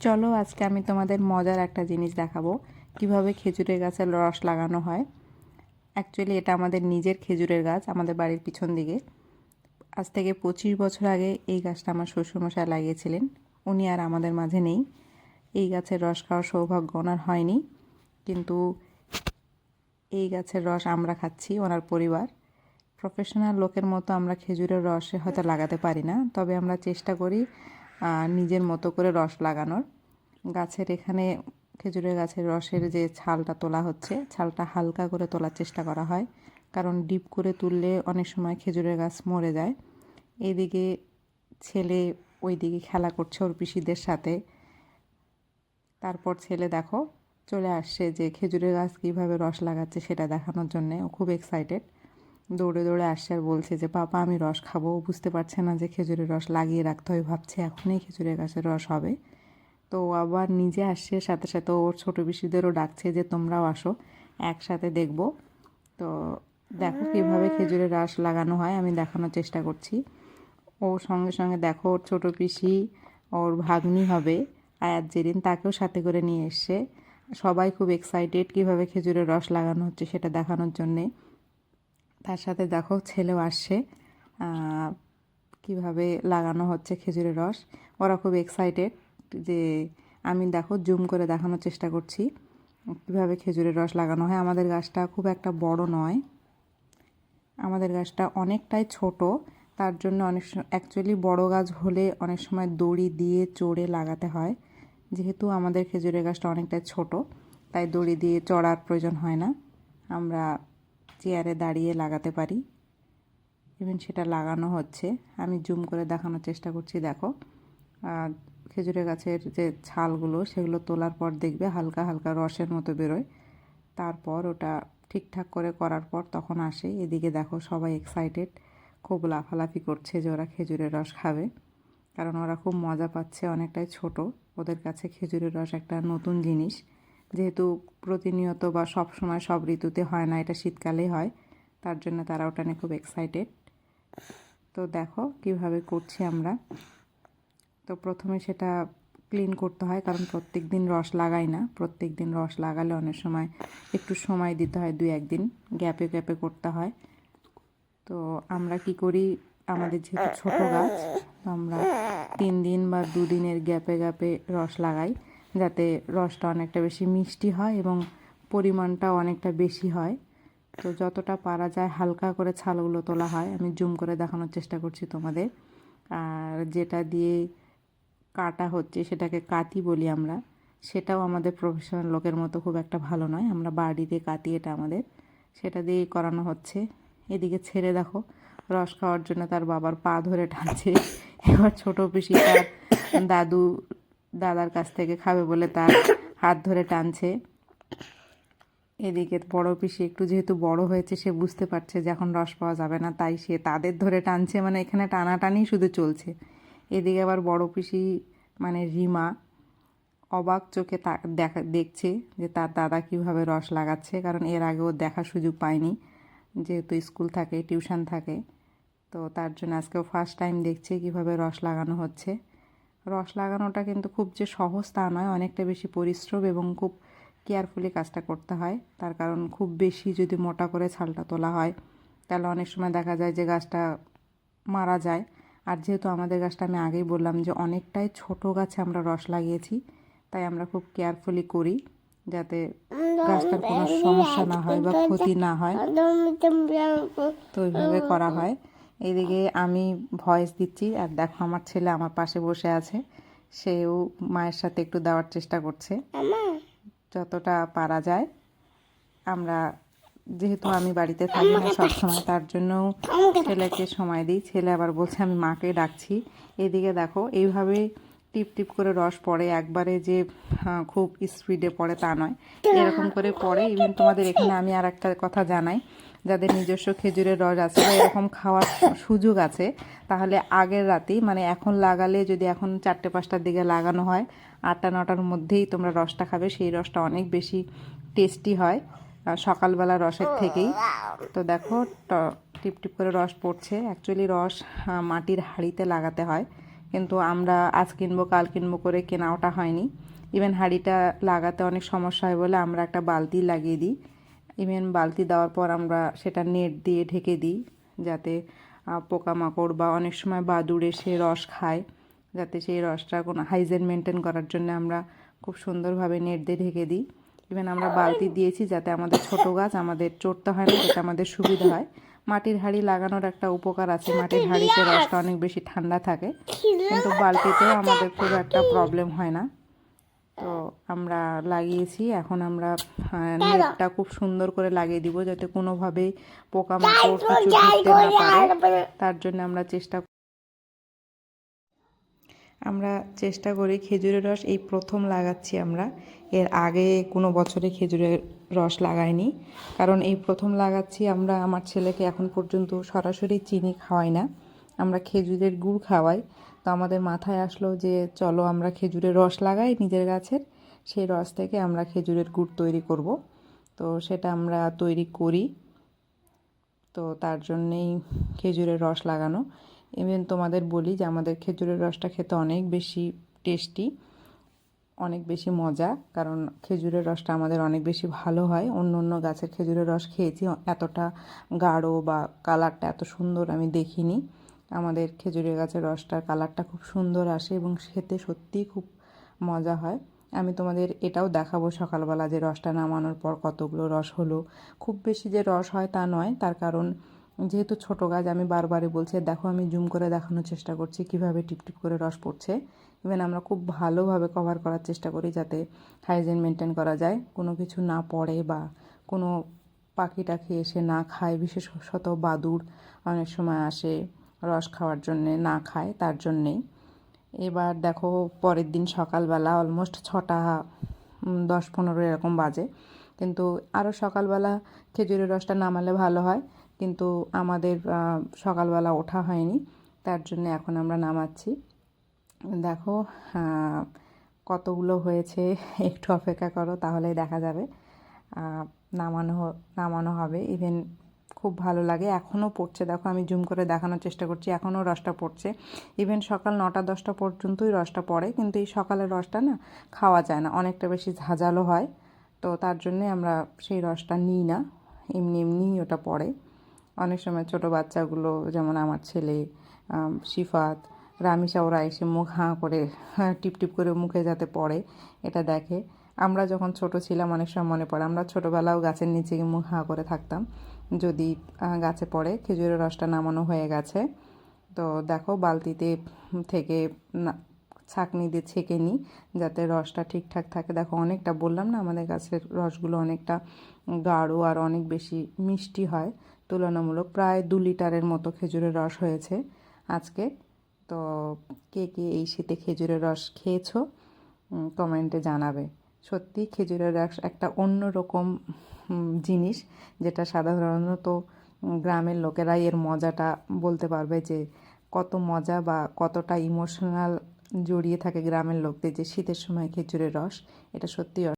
চলো আজকে আমি তোমাদের মজার একটা জিনিস দেখাবো কিভাবে খেজুরের গাছের রস লাগানো হয়। অ্যাকচুয়ালি এটা আমাদের নিজের খেজুরের গাছ, আমাদের বাড়ির পিছন দিকে। আজ থেকে 25 বছর আগে এই গাছটা আমার শ্বশুরমশাই লাগিয়েছিলেন। উনি আর আমাদের মাঝে নেই। এই গাছের রস খাওয়ার সৌভাগ্য ওনার হয়নি, কিন্তু এই গাছের রস আমরা খাচ্ছি, ওনার পরিবার। প্রফেশনাল লোকের মতো আমরা খেজুরের রস হয়তো লাগাতে পারি না, তবে আমরা চেষ্টা করি নিজের মতো করে রস লাগানোর। গাছের এখানে খেজুরের গাছের রসের যে ছালটা তোলা হচ্ছে, ছালটা হালকা করে তোলার চেষ্টা করা হয়, কারণ ডিপ করে তুললে অনেক সময় খেজুরের গাছ মরে যায়। এইদিকে ছেলে ওইদিকে খেলা করছে ওর পিসিদের সাথে। তারপর ছেলে দেখো চলে আসছে যে খেজুরের গাছ কীভাবে রস লাগাচ্ছে সেটা দেখানোর জন্যে। ও খুব এক্সাইটেড, দৌড়ে দৌড়ে আসছে আর বলছে যে বাবা আমি রস খাবো। ও বুঝতে পারছে না যে খেজুরের রস লাগিয়ে রাখতে হয়, ভাবছে এখনই খেজুরের গাছের রস হবে। তো আবার নিজে আসছে, সাথে সাথে ওর ছোটো পিসিদেরও ডাকছে যে তোমরাও আসো, একসাথে দেখব। তো দেখো কীভাবে খেজুরের রস লাগানো হয় আমি দেখানোর চেষ্টা করছি। ওর সঙ্গে সঙ্গে দেখো ওর ছোটো পিসি, ওর ভাগ্নি হবে আয়াত জেরিন, তাকেও সাথে করে নিয়ে এসছে। সবাই খুব এক্সাইটেড কীভাবে খেজুরের রস লাগানো হচ্ছে সেটা দেখানোর জন্যে। তার সাথে দেখো ছেলেও আসছে, কিভাবে লাগানো হচ্ছে খেজুরের রস। ওরা খুব এক্সাইটেড যে আমি দেখো জুম করে দেখানোর চেষ্টা করছি কীভাবে খেজুরের রস লাগানো হয়। আমাদের গাছটা খুব একটা বড় নয়, আমাদের গাছটা অনেকটাই ছোট। তার জন্য অ্যাকচুয়ালি বড় গাছ হলে অনেক সময় দড়ি দিয়ে চড়ে লাগাতে হয়। যেহেতু আমাদের খেজুরের গাছটা অনেকটাই ছোট, তাই দড়ি দিয়ে চড়ার প্রয়োজন হয় না, আমরা চেয়ারে দাঁড়িয়ে লাগাতে পারি। ইভেন সেটা লাগানো হচ্ছে, আমি জুম করে দেখানোর চেষ্টা করছি। দেখো খেজুরের গাছের যে ছালগুলো সেগুলো তোলার পর দেখবে হালকা হালকা রসের মতো বেরোয়। তারপর ওটা ঠিকঠাক করে করার পর তখন আসে। এদিকে দেখো সবাই এক্সাইটেড, খুব লাফালাফি করছে যে ওরা খেজুরের রস খাবে, কারণ ওরা খুব মজা পাচ্ছে। অনেকটাই ছোট, ওদের কাছে খেজুরের রস একটা নতুন জিনিস, যেহেতু প্রতিনিয়ত বা সব সময় সব ঋতুতে হয় না, এটা শীতকালেই হয়, তার জন্য তারা ওটা নিয়ে খুব এক্সাইটেড। তো দেখো কিভাবে করছি আমরা। তো প্রথমে সেটা ক্লিন করতে হয়, কারণ প্রত্যেক দিন রস লাগাই না। প্রত্যেক দিন রস লাগালে অনেক সময় একটু সময় দিতে হয়, 2-1 দিন গ্যাপে গ্যাপে করতে হয়। তো আমরা কি করি, আমাদের যেহেতু ছোটো গাছ, তো আমরা 3 দিন বা 2 দিনের গ্যাপে গ্যাপে রস লাগাই, যাতে রসটা অনেকটা বেশি মিষ্টি হয় এবং পরিমাণটাও অনেকটা বেশি হয়। তো যতটা পারা যায় হালকা করে ছালগুলো তোলা হয়। আমি জুম করে দেখানোর চেষ্টা করছি তোমাদের। আর যেটা দিয়ে কাটা হচ্ছে সেটাকে কাতি বলি আমরা, সেটাও আমাদের প্রফেশনাল লোকের মতো খুব একটা ভালো নয়, আমরা বাড়িতে কাতি, এটা আমাদের, সেটা দিয়েই করানো হচ্ছে। এদিকে ছেড়ে দেখো রস খাওয়ার জন্য তার বাবার পা ধরে টানছে। এবার ছোটো পিসি তার দাদার কাছ থেকে খাবে বলে তার হাত ধরে টানছে। এদিকে বড় পিসি একটু যেহেতু বড় হয়েছে, সে বুঝতে পারছে যে এখন রস পাওয়া যাবে না, তাই সে তাদের ধরে টানছে, মানে এখানে টানাটানি শুধু চলছে। এদিকে আবার বড় পিসি মানে রিমা অবাক চোখে দেখছে যে তার দাদা কীভাবে রস লাগাচ্ছে, কারণ এর আগেও দেখার সুযোগ পায়নি, যেহেতু স্কুল থাকে, টিউশন থাকে। তো তার জন্য আজকেও ফার্স্ট টাইম দেখছে কীভাবে রস লাগানো হচ্ছে। রস লাগানোটা কিন্তু খুব যে সহজ তা নয়, অনেকটা বেশি পরিশ্রম এবং খুব কেয়ারফুলি কাজটা করতে হয়। তার কারণ খুব বেশি যদি মোটা করে ছালটা তোলা হয় তাহলে অনেক সময় দেখা যায় যে গাছটা মারা যায়। আর যেহেতু আমাদের গাছটা আমি আগেই বললাম যে অনেকটাই ছোট গাছে আমরা রস লাগিয়েছি, তাই আমরা খুব কেয়ারফুলি করি যাতে গাছটার কোনো সমস্যা না হয় বা ক্ষতি না হয়, তো ওইভাবে করা হয়। এইদিকে আমি ভয়েস দিচ্ছি আর দেখো আমার ছেলে আমার পাশে বসে আছে, সেও মায়ের সাথে একটু দেওয়ার চেষ্টা করছে যতটা পারা যায়। আমরা যেহেতু আমি বাড়িতে থাকি না সবসময়, তার জন্য ছেলেকে সময় দিই। ছেলে আবার বলছে আমি মাকে ডাকছি। এদিকে দেখো এইভাবে টিপ টিপ করে রস পড়ে, একবারে যে খুব স্পিডে পড়ে তা নয়, এরকম করে পড়ে। ইভেন তোমাদের এখানে আমি আর একটা কথা জানাই, যাদের নিজস্ব খেজুরের রস আছে বা এরকম খাওয়ার সুযোগ আছে, তাহলে আগের রাতেই, মানে এখন লাগালে, যদি এখন 4টে-5টার দিকে লাগানো হয়, 8টা-9টার মধ্যেই তোমরা রসটা খাবে, সেই রসটা অনেক বেশি টেস্টি হয় সকালবেলা রসের থেকেই। তো দেখো টিপ টিপ করে রস পড়ছে। অ্যাকচুয়ালি রস মাটির হাঁড়িতে লাগাতে হয়, কিন্তু আমরা আজ কিনবো কাল কিনবো করে কেনা ওটা হয়নি। ইভেন হাঁড়িটা লাগাতে অনেক সমস্যা হয় বলে আমরা একটা বালতি লাগিয়ে দিই। ইভেন বালতি দেওয়ার পর আমরা সেটা নেট দিয়ে ঢেকে দিই, যাতে পোকামাকড় বা অনেক সময় বাদুড় এসে রস খায়, যাতে সেই রসটা কোনো হাইজেন মেনটেন করার জন্য আমরা খুব সুন্দরভাবে নেট দিয়ে ঢেকে দিই। ইভেন আমরা বালতি দিয়েছি যাতে আমাদের ছোট গাছ আমাদের চড়তে হয় না, যাতে আমাদের সুবিধা হয়। মাটির হাঁড়ি লাগানোর একটা উপকার আছে, মাটির হাঁড়িতে রসটা অনেক বেশি ঠান্ডা থাকে, কিন্তু বালতিতেও আমাদের খুব একটা প্রবলেম হয় না। তো আমরা লাগিয়েছি, এখন আমরা নেটটা খুব সুন্দর করে লাগিয়ে দিব যাতে কোনোভাবেই পোকামাকড় কিছু ঢুকতে না পারে। তার জন্য আমরা চেষ্টা করি খেজুরের রস এই প্রথম লাগাচ্ছি আমরা, এর আগে কোনো বছরে খেজুরের রস লাগাইনি, কারণ এই প্রথম লাগাচ্ছি আমরা। আমার ছেলেকে এখন পর্যন্ত সরাসরি চিনি খাওয়াই না, আমরা খেজুরের গুড় খাওয়াই। তো আমাদের মাথায় আসলো যে চলো আমরা খেজুরের রস লাগাই নিজের গাছের, সেই রস থেকে আমরা খেজুরের গুড় তৈরি করব। তো সেটা আমরা তৈরি করি, তো তার জন্যেই খেজুরের রস লাগানো। ইভেন তোমাদের বলি যে আমাদের খেজুরের রসটা খেতে অনেক বেশি টেস্টি, অনেক বেশি মজা, কারণ খেজুরের রসটা আমাদের অনেক বেশি ভালো হয়। অন্য অন্য গাছের খেজুরের রস খেয়েছি, এতটা গাঢ় বা কালারটা এত সুন্দর আমি দেখিনি। আমাদের খেজুরের গাছের রসটার কালারটা খুব সুন্দর আসে এবং খেতে সত্যিই খুব মজা হয়। আমি তোমাদের এটাও দেখাবো সকালবেলা যে রসটা নামানোর পর কতগুলো রস হলো। খুব বেশি যে রস হয় তা নয়, তার কারণ যেহেতু ছোটো গাছ, আমি বারবারই বলছি, দেখো আমি জুম করে দেখানোর চেষ্টা করছি কীভাবে টিপটিপ করে রস পড়ছে। ইভেন আমরা খুব ভালোভাবে কভার করার চেষ্টা করি যাতে হাইজিন মেনটেন করা যায়, কোনো কিছু না পড়ে বা কোনো পাখি টাখি এসে না খায়। বিশেষত বাদুড় অনেক সময় আসে রস খাওয়ার জন্যে, না খায়, তার জন্যেই। এবার দেখো পরের দিন সকালবেলা অলমোস্ট 6টা 10-15 এরকম বাজে, কিন্তু আরও সকালবেলা খেজুরের রসটা নামালে ভালো হয়, কিন্তু আমাদের সকালবেলা ওঠা হয়নি, তার জন্য এখন আমরা নামাচ্ছি। দেখো কতগুলো হয়েছে, একটু অপেক্ষা করো তাহলেই দেখা যাবে। নামানো হবে। ইভেন খুব ভালো লাগে, এখনও পড়ছে, দেখো আমি জুম করে দেখানোর চেষ্টা করছি, এখনও রসটা পড়ছে। ইভেন সকাল 9টা-10টা পর্যন্তই রসটা পড়ে, কিন্তু এই সকালের রসটা না খাওয়া যায় না, অনেকটা বেশি ঝাঁঝালো হয়। তো তার জন্যে আমরা সেই রসটা নিই না, এমনি এমনিই ওটা পড়ে। অনেক সময় ছোটো বাচ্চাগুলো, যেমন আমার ছেলে শিফাত, রামিসা, ওরা এসে মুখ হাঁ করে টিপটিপ করে মুখে যাতে পড়ে এটা দেখে। আমরা যখন ছোট ছিলাম অনেক সময় মনে পড়ে, আমরা ছোটোবেলাও গাছের নিচে গিয়ে মুখ হাঁ করে থাকতাম যদি গাছে পড়ে। খেজুরের রসটা নামানো হয়ে গেছে, তো দেখো বালতিতে থেকে ছাঁকনি দিয়ে ছেঁকে নিই যাতে রসটা ঠিকঠাক থাকে। দেখো অনেকটা, বললাম না আমাদের গাছের রসগুলো অনেকটা গাঢ় আর অনেক বেশি মিষ্টি হয় তুলনামূলক। প্রায় 2 লিটারের মতো খেজুরের রস হয়েছে আজকে। তো কে কে এই শীতে খেজুরের রস খেয়েছো কমেন্টে জানাবে। সত্যি খেজুরের রস একটা অন্যরকম জিনিস, যেটা সাধারণত গ্রামের লোকেরাই এর মজাটা বলতে পারবে যে কত মজা বা কতটা ইমোশনাল জড়িয়ে থাকে গ্রামের লোকদের, যে শীতের সময় খেজুরের রস, এটা সত্যি